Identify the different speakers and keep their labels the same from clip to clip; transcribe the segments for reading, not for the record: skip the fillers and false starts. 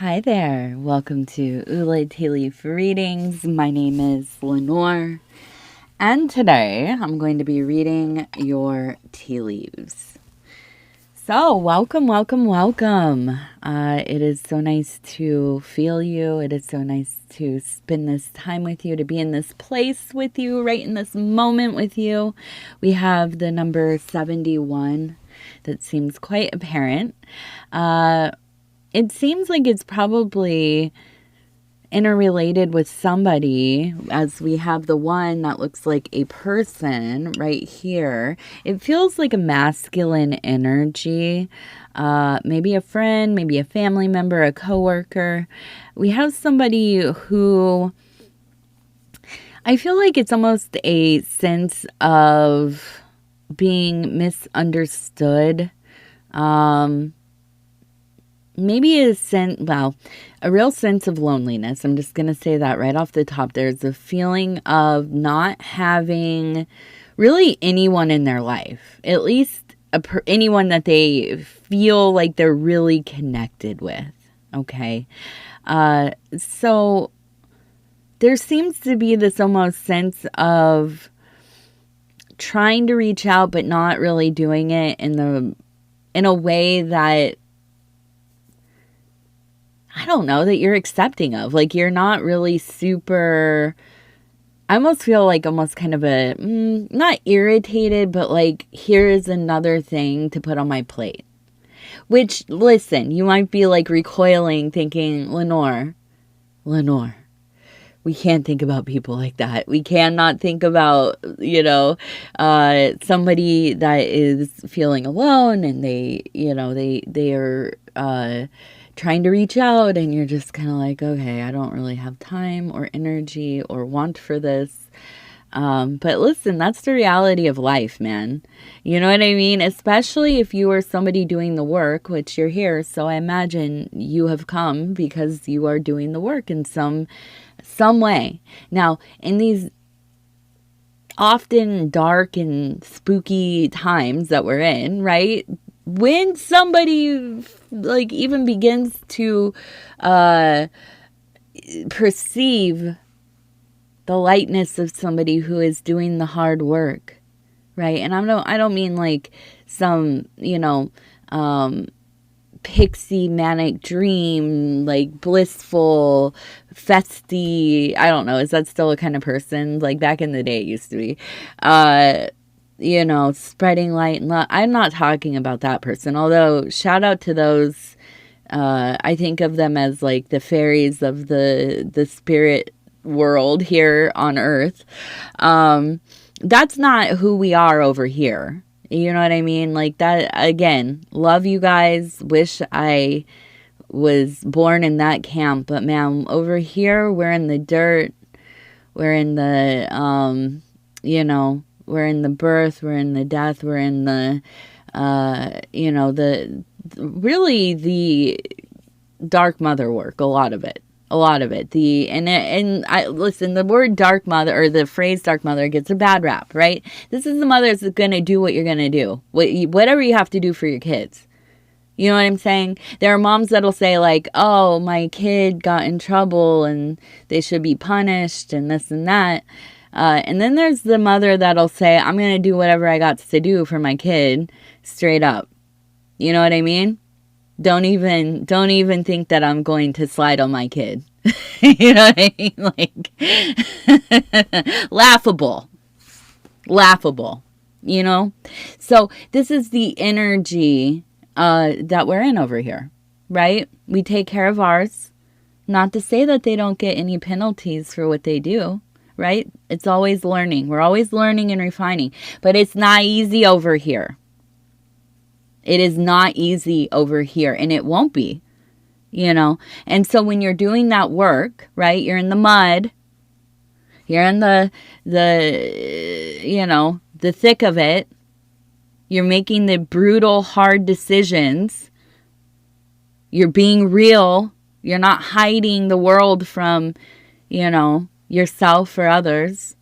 Speaker 1: Hi there. Welcome to tea leaf readings. My name is Lenore, and today I'm going to be reading your tea leaves. So, welcome. It is so nice to feel you. It is so nice to spend this time with you, to be in this place with you, right in this moment with you. We have the number 71 that seems quite apparent. It seems like it's probably interrelated with somebody, as we have the one that looks like a person right here. It feels like a masculine energy, maybe a friend, maybe a family member, a coworker. We have somebody who I feel like it's almost a sense of being misunderstood. Maybe a real sense of loneliness. I'm just going to say that right off the top. There's a feeling of not having really anyone in their life, at least anyone that they feel like they're really connected with. Okay. So there seems to be this almost sense of trying to reach out, but not really doing it in a way that, I don't know, that you're accepting of. Like, you're not really super, I almost feel like almost kind of not irritated, but like, here's another thing to put on my plate. Which, listen, you might be like recoiling, thinking, Lenore, we can't think about people like that. We cannot think about, somebody that is feeling alone and they are, trying to reach out, and you're just kind of like, okay, I don't really have time or energy or want for this. But listen, that's the reality of life, man. You know what I mean? Especially if you are somebody doing the work, which you're here. So I imagine you have come because you are doing the work in some way. Now, in these often dark and spooky times that we're in, right? When somebody like even begins to perceive the lightness of somebody who is doing the hard work, right? And I don't mean like some, pixie manic dream, like blissful, festy, I don't know, is that still a kind of person? Like back in the day it used to be. Spreading light and love. I'm not talking about that person, although shout out to those. I think of them as like the fairies of the spirit world here on earth. That's not who we are over here. You know what I mean? Like that, again, love you guys. Wish I was born in that camp, but man, over here, we're in the dirt. We're in the, we're in the birth, we're in the death, we're in the, really the dark mother work, a lot of it. Listen, the word dark mother, or the phrase dark mother, gets a bad rap, right? This is the mother that's going to do what you're going to do, whatever you have to do for your kids. You know what I'm saying? There are moms that'll say like, oh, my kid got in trouble and they should be punished and this and that. And then there's the mother that'll say, I'm going to do whatever I got to do for my kid, straight up. You know what I mean? Don't even think that I'm going to slide on my kid. You know what I mean? Like, laughable, you know? So this is the energy that we're in over here, right? We take care of ours. Not to say that they don't get any penalties for what they do. Right? It's always learning. We're always learning and refining. But it's not easy over here. It is not easy over here. And it won't be. And so when you're doing that work, right? You're in the mud. You're in the thick of it. You're making the brutal, hard decisions. You're being real. You're not hiding the world from, yourself or others.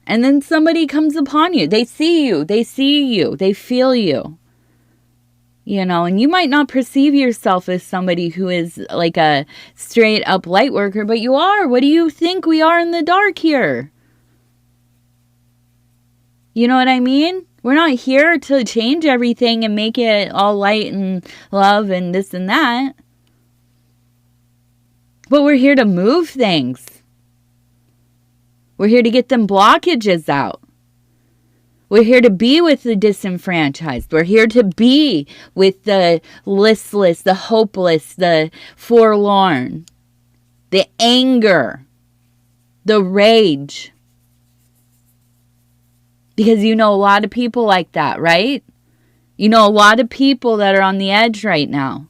Speaker 1: And then somebody comes upon you. They see you. They feel you. And you might not perceive yourself as somebody who is like a straight up light worker, but you are. What do you think we are in the dark here? You know what I mean? We're not here to change everything and make it all light and love and this and that. But we're here to move things. We're here to get them blockages out. We're here to be with the disenfranchised. We're here to be with the listless, the hopeless, the forlorn, the anger, the rage. Because you know a lot of people like that, right? You know a lot of people that are on the edge right now.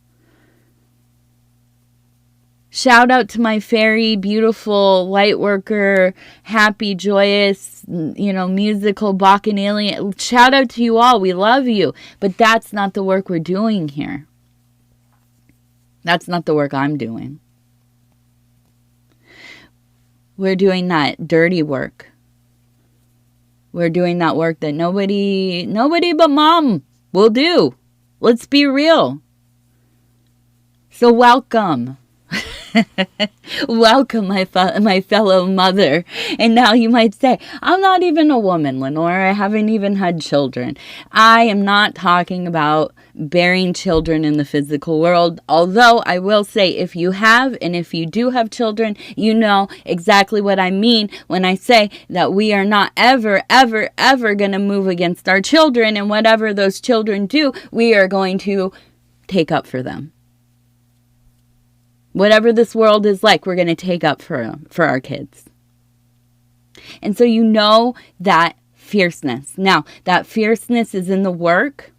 Speaker 1: Shout out to my fairy, beautiful, light worker, happy, joyous, musical, bacchanalian. Shout out to you all. We love you. But that's not the work we're doing here. That's not the work I'm doing. We're doing that dirty work. We're doing that work that nobody but mom will do. Let's be real. So welcome. Welcome, my fellow mother. And now you might say, I'm not even a woman, Lenore. I haven't even had children. I am not talking about bearing children in the physical world. Although I will say, if you have, and if you do have children, you know exactly what I mean when I say that we are not ever, ever, ever going to move against our children. And whatever those children do, we are going to take up for them. Whatever this world is like, we're going to take up for our kids. And so you know that fierceness. Now, that fierceness is in the work.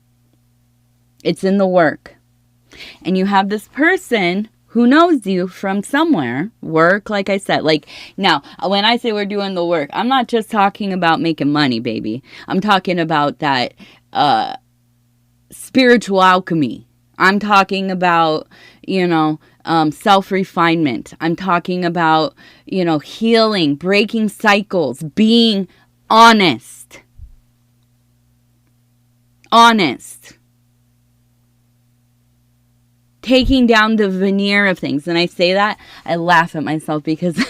Speaker 1: It's in the work. And you have this person who knows you from somewhere. Work, like I said. Now, when I say we're doing the work, I'm not just talking about making money, baby. I'm talking about that spiritual alchemy. I'm talking about, self-refinement. I'm talking about, healing, breaking cycles, being honest. Honest. Taking down the veneer of things. And I say that, I laugh at myself because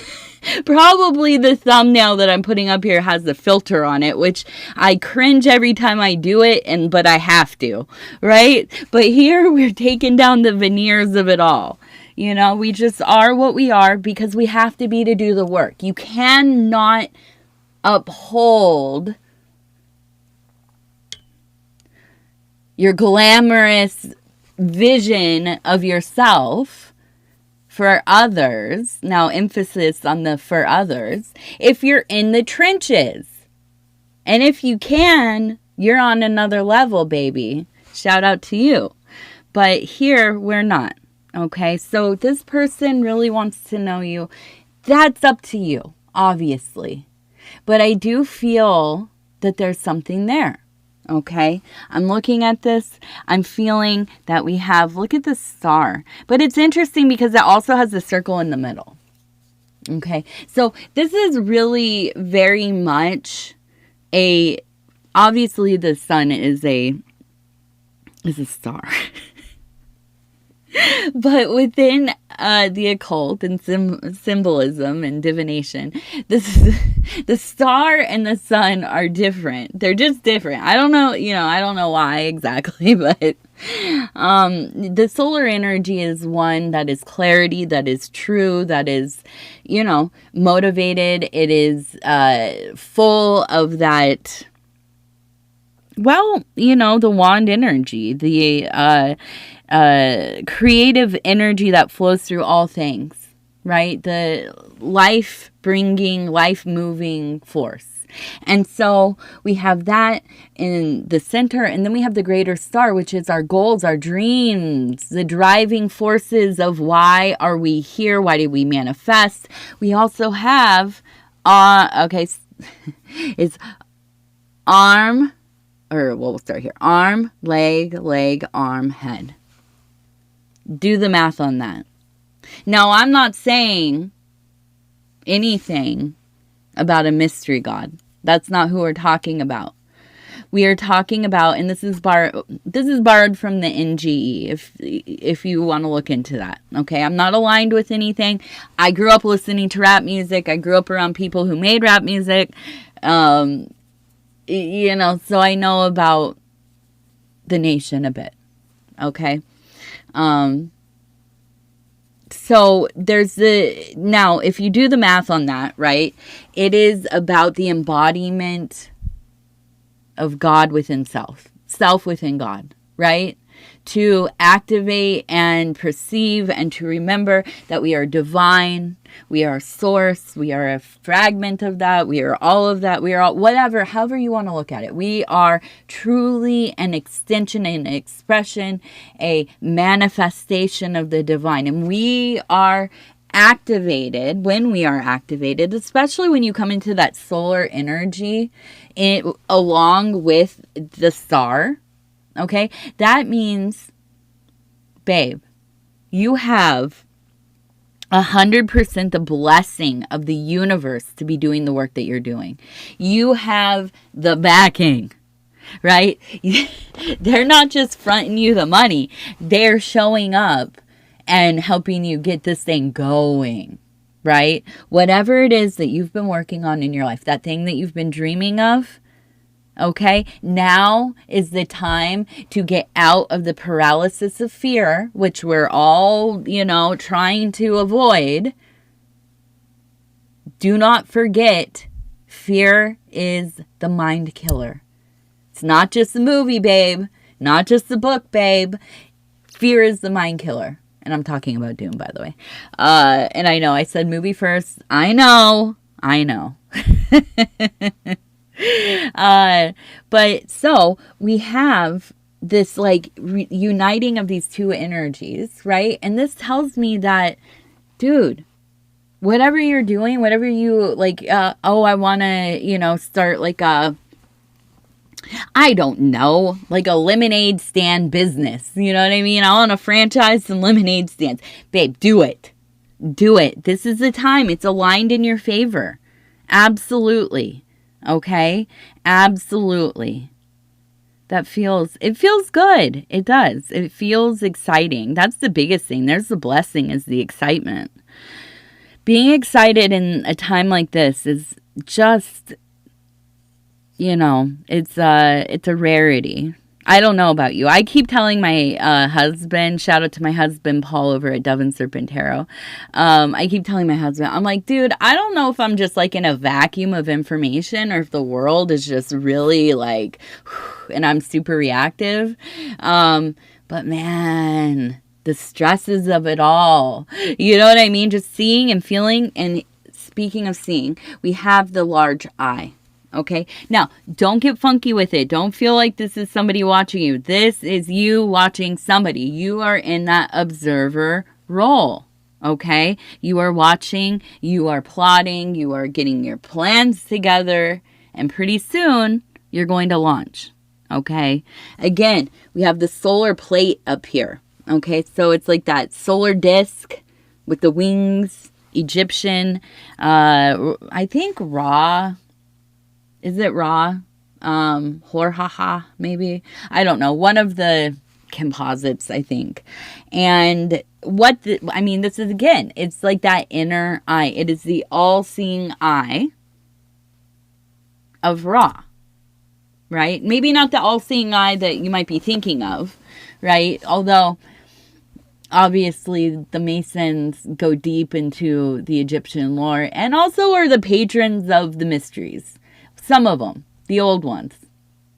Speaker 1: probably the thumbnail that I'm putting up here has the filter on it, which I cringe every time I do it, but I have to, right? But here we're taking down the veneers of it all. We just are what we are because we have to be to do the work. You cannot uphold your glamorous vision of yourself for others, now emphasis on the for others, if you're in the trenches. And if you can, you're on another level, baby. Shout out to you. But here, we're not. Okay, so this person really wants to know you. That's up to you, obviously. But I do feel that there's something there. Okay, I'm looking at this. I'm feeling that we have, look at the star. But it's interesting because it also has the circle in the middle. Okay, so this is really very much obviously the sun is a star. But within the occult and symbolism and divination, the star and the sun are different. They're just different. I don't know, I don't know why exactly, but the solar energy is one that is clarity, that is true, that is, motivated. It is full of that, the wand energy, the creative energy that flows through all things, right? The life-bringing, life-moving force. And so we have that in the center, and then we have the greater star, which is our goals, our dreams, the driving forces of why are we here? Why did we manifest? We also have, it's arm, we'll start here. Arm, leg, arm, head. Do the math on that. Now, I'm not saying anything about a mystery god. That's not who we're talking about. We are talking about, and this is borrowed from the NGE, if you want to look into that. Okay, I'm not aligned with anything. I grew up listening to rap music. I grew up around people who made rap music. So I know about the nation a bit. Okay. So now if you do the math on that, right, it is about the embodiment of God within self within God, right? To activate and perceive and to remember that we are divine, we are source, we are a fragment of that, we are all of that, we are all, whatever, however you want to look at it. We are truly an extension, an expression, a manifestation of the divine. And we are activated, when we are activated, especially when you come into that solar energy along with the star. Okay, that means, babe, you have 100% the blessing of the universe to be doing the work that you're doing. You have the backing, right? They're not just fronting you the money. They're showing up and helping you get this thing going, right? Whatever it is that you've been working on in your life, that thing that you've been dreaming of, okay, now is the time to get out of the paralysis of fear, which we're all, trying to avoid. Do not forget, fear is the mind killer. It's not just the movie, babe. Not just the book, babe. Fear is the mind killer. And I'm talking about Doom, by the way. And I know I said movie first. I know. But so we have this uniting of these two energies, right? And this tells me that, dude, whatever you're doing, whatever you I want to, start I don't know, like a lemonade stand business. You know what I mean? I want to franchise some lemonade stands. Babe, do it. Do it. This is the time. It's aligned in your favor. Absolutely. Okay? Absolutely. It feels good. It does. It feels exciting. That's the biggest thing. There's the blessing, is the excitement. Being excited in a time like this is just, it's a rarity. I don't know about you. I keep telling my husband, shout out to my husband, Paul, over at Dove and Serpent Tarot. I keep telling my husband, I'm like, dude, I don't know if I'm just in a vacuum of information or if the world is just really and I'm super reactive. But man, the stresses of it all, you know what I mean? Just seeing and feeling. And speaking of seeing, we have the large eye. Okay, now don't get funky with it. Don't feel like this is somebody watching you. This is you watching somebody. You are in that observer role. Okay, you are watching, you are plotting, you are getting your plans together, and pretty soon you're going to launch. Okay, again, we have the solar plate up here. Okay, so it's like that solar disc with the wings, Egyptian, I think Ra. Is it Ra? Horhaha, maybe? I don't know. One of the composites, I think. And this is, again, it's like that inner eye. It is the all-seeing eye of Ra, right? Maybe not the all-seeing eye that you might be thinking of, right? Although, obviously, the Masons go deep into the Egyptian lore and also are the patrons of the mysteries. Some of them, the old ones,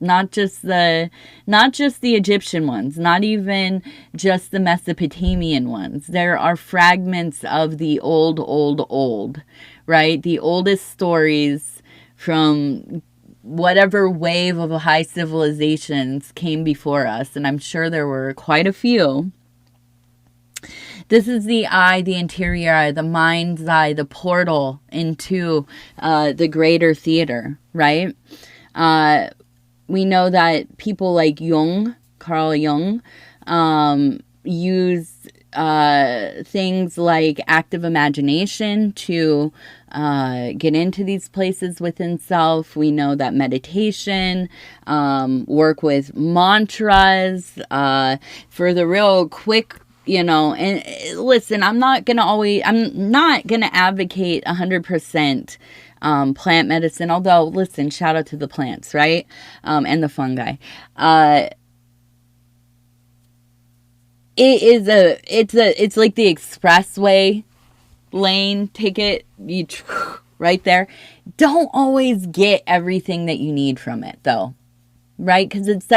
Speaker 1: not just the Egyptian ones, not even just the Mesopotamian ones. There are fragments of the old, right? The oldest stories from whatever wave of high civilizations came before us, and I'm sure there were quite a few. This is the eye, the interior eye, the mind's eye, the portal into the greater theater, right? We know that people like Carl Jung, use things like active imagination to get into these places within self. We know that meditation, work with mantras, for the real quick, and listen, I'm not going to advocate 100% plant medicine, although listen, shout out to the plants, right? And the fungi. It's like the expressway lane ticket, right there. Don't always get everything that you need from it though, right? Because it's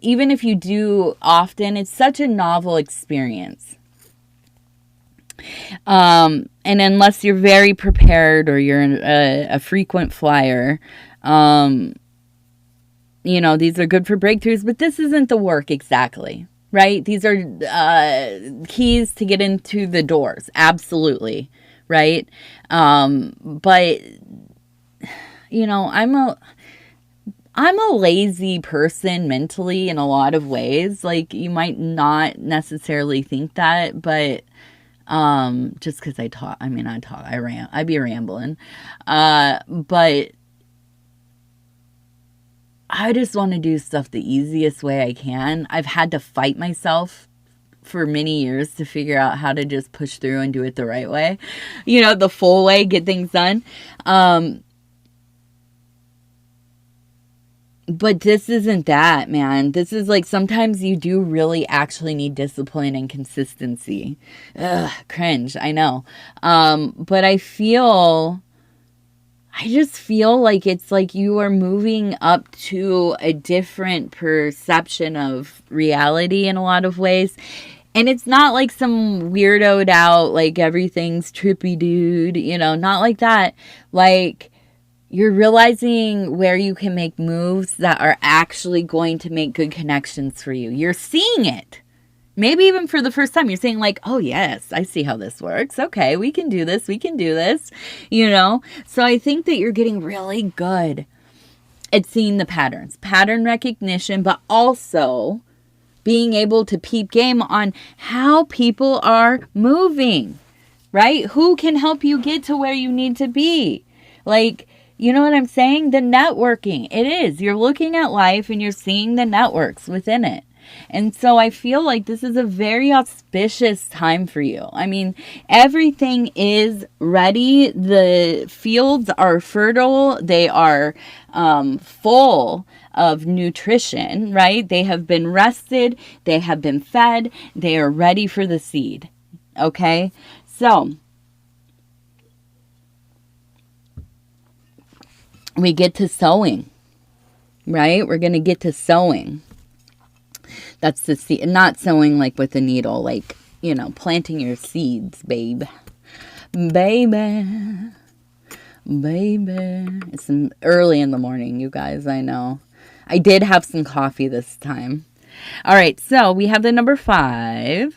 Speaker 1: even if you do often, it's such a novel experience. And unless you're very prepared or you're a frequent flyer, these are good for breakthroughs, but this isn't the work exactly. Right? These are keys to get into the doors. Absolutely. Right? But, I'm a lazy person mentally in a lot of ways. Like, you might not necessarily think that, but just because I talk, I'd be rambling. But I just want to do stuff the easiest way I can. I've had to fight myself for many years to figure out how to just push through and do it the right way. The full way, get things done. But this isn't that, man. This is like, sometimes you do really actually need discipline and consistency. Ugh, cringe, I know. But I just feel like it's like you are moving up to a different perception of reality in a lot of ways. And it's not like some weirdoed out, like everything's trippy dude, not like that. Like, you're realizing where you can make moves that are actually going to make good connections for you. You're seeing it. Maybe even for the first time, you're saying like, oh yes, I see how this works. Okay, we can do this. So I think that you're getting really good at seeing the patterns, pattern recognition, but also being able to peep game on how people are moving, right? Who can help you get to where you need to be? Like, you know what I'm saying? The networking, it is. You're looking at life and you're seeing the networks within it. And so I feel like this is a very auspicious time for you. I mean, everything is ready. The fields are fertile. They are full of nutrition, right? They have been rested. They have been fed. They are ready for the seed. Okay? So we get to sowing, right? We're going to get to sowing. That's the seed, not sowing like with a needle, like, planting your seeds, babe. Baby. It's early in the morning, you guys, I know. I did have some coffee this time. All right, so we have the number 5,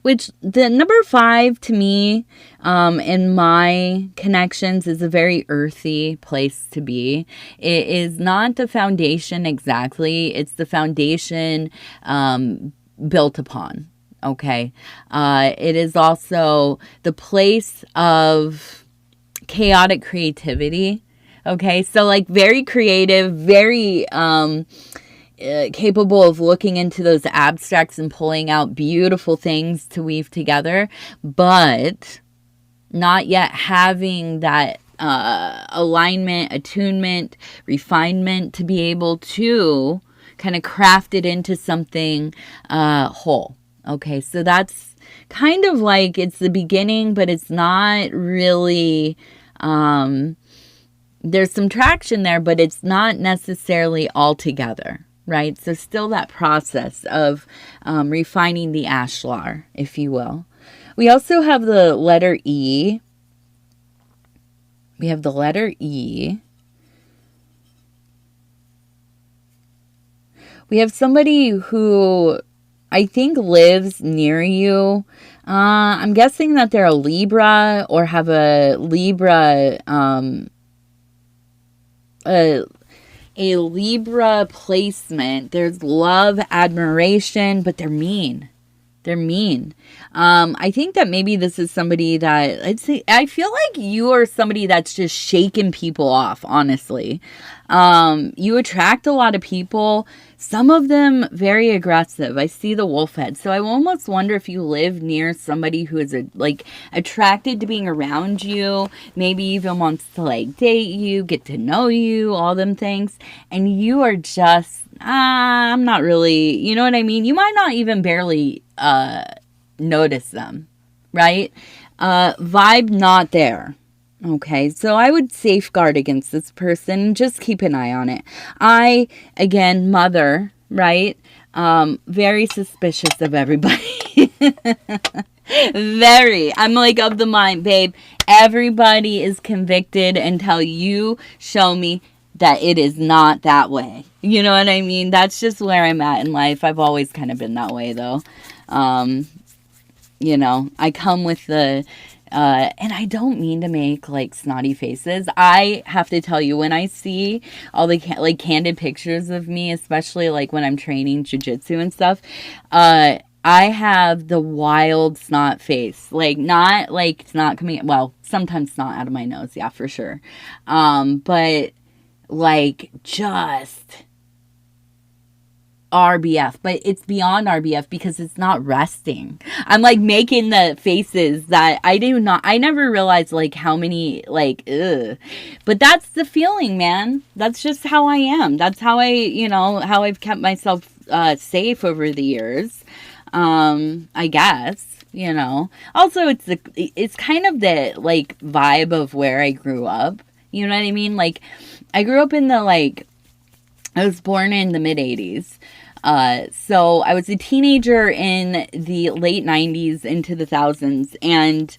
Speaker 1: which the number 5 to me, in my connections, is a very earthy place to be. It is not the foundation exactly. It's the foundation built upon. Okay. It is also the place of chaotic creativity. Okay. So like very creative, very capable of looking into those abstracts and pulling out beautiful things to weave together, but not yet having that alignment, attunement, refinement to be able to kind of craft it into something whole. Okay, so that's kind of like it's the beginning, but it's not really, there's some traction there, but it's not necessarily all together. Right? So still that process of refining the ashlar, if you will. We also have the letter E. We have the letter E. We have somebody who I think lives near you. I'm guessing that they're a Libra or have a Libra, a Libra placement. There's love, admiration, but they're mean. They're mean. I think that maybe this is somebody that, I feel like you are somebody that's just shaking people off, honestly. You attract a lot of people, some of them very aggressive. I see the wolf head. So I almost wonder if you live near somebody who is like attracted to being around you, maybe even wants to like date you, get to know you, all them things. And you are just, I'm not really, you know what I mean? You might not even barely notice them, right? Vibe not there. Okay, so I would safeguard against this person. Just keep an eye on it. Again, mother, right? Very suspicious of everybody. Very. I'm like of the mind, babe. Everybody is convicted until you show me that it is not that way. You know what I mean? That's just where I'm at in life. I've always kind of been that way, though. You know, I come with the... and I don't mean to make like snotty faces. I have to tell you, when I see all the like candid pictures of me, especially like when I'm training jujitsu and stuff, I have the wild snot face. Like not like snot coming, well, sometimes snot out of my nose, yeah, for sure. But like just RBF, but it's beyond RBF because it's not resting. I'm like making the faces that I never realized like how many like, ugh. But that's the feeling, man. That's just how I am. That's how how I've kept myself safe over the years. I guess, also it's kind of the like vibe of where I grew up. You know what I mean? Like I grew up in I was born in the mid 80s. So I was a teenager in the late 90s into the thousands, and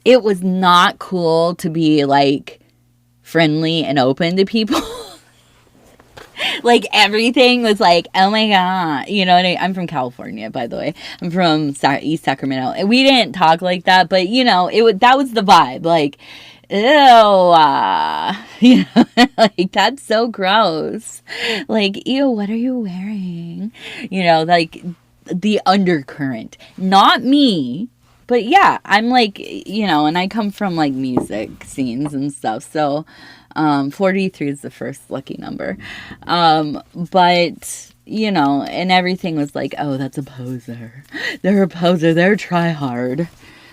Speaker 1: it was not cool to be like friendly and open to people. Like everything was like, oh my God, I'm from California, by the way. I'm from East Sacramento, and we didn't talk like that, but that was the vibe. Like, ew, like that's so gross. Like, ew, what are you wearing? Like the undercurrent, not me, but yeah, I'm like, and I come from like music scenes and stuff. So, 43 is the first lucky number. But, and everything was like, oh, that's a poser. They're a poser. They're try hard.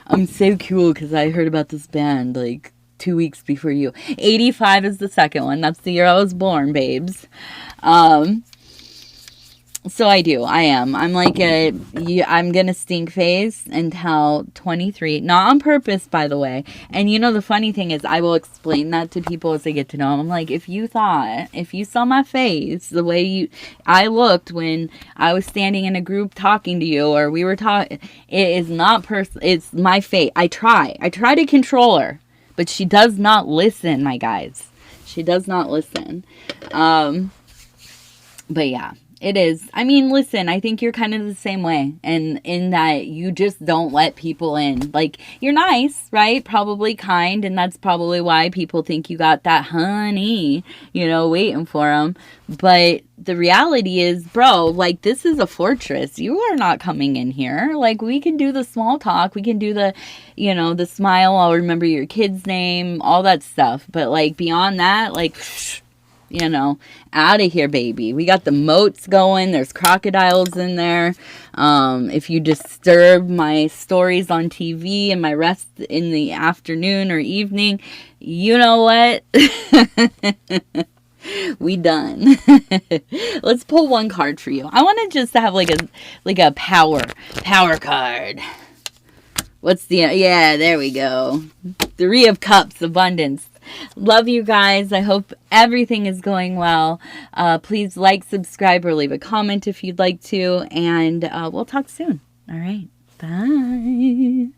Speaker 1: I'm so cool because I heard about this band like 2 weeks before you. 85 is the second one. That's the year I was born, babes. So I am. I'm like I'm gonna stink face until 23. Not on purpose, by the way. And the funny thing is I will explain that to people as they get to know them. I'm like, if you saw my face, the way I looked when I was standing in a group talking to you, or we were talking, it is not it's my face. I try to control her, but she does not listen, my guys. She does not listen. But yeah. It is. I mean, listen, I think you're kind of the same way. And in that you just don't let people in. Like, you're nice, right? Probably kind. And that's probably why people think you got that honey, waiting for them. But the reality is, bro, like, this is a fortress. You are not coming in here. Like, we can do the small talk. We can do the, the smile. I'll remember your kid's name, all that stuff. But, like, beyond that, like... out of here, baby. We got the moats going. There's crocodiles in there. If you disturb my stories on TV and my rest in the afternoon or evening, you know what? We done. Let's pull one card for you. I want to just have like a power card. What's yeah, there we go. 3 of Cups, abundance. Love you guys. I hope everything is going well. Please like, subscribe, or leave a comment if you'd like to. And we'll talk soon. All right. Bye.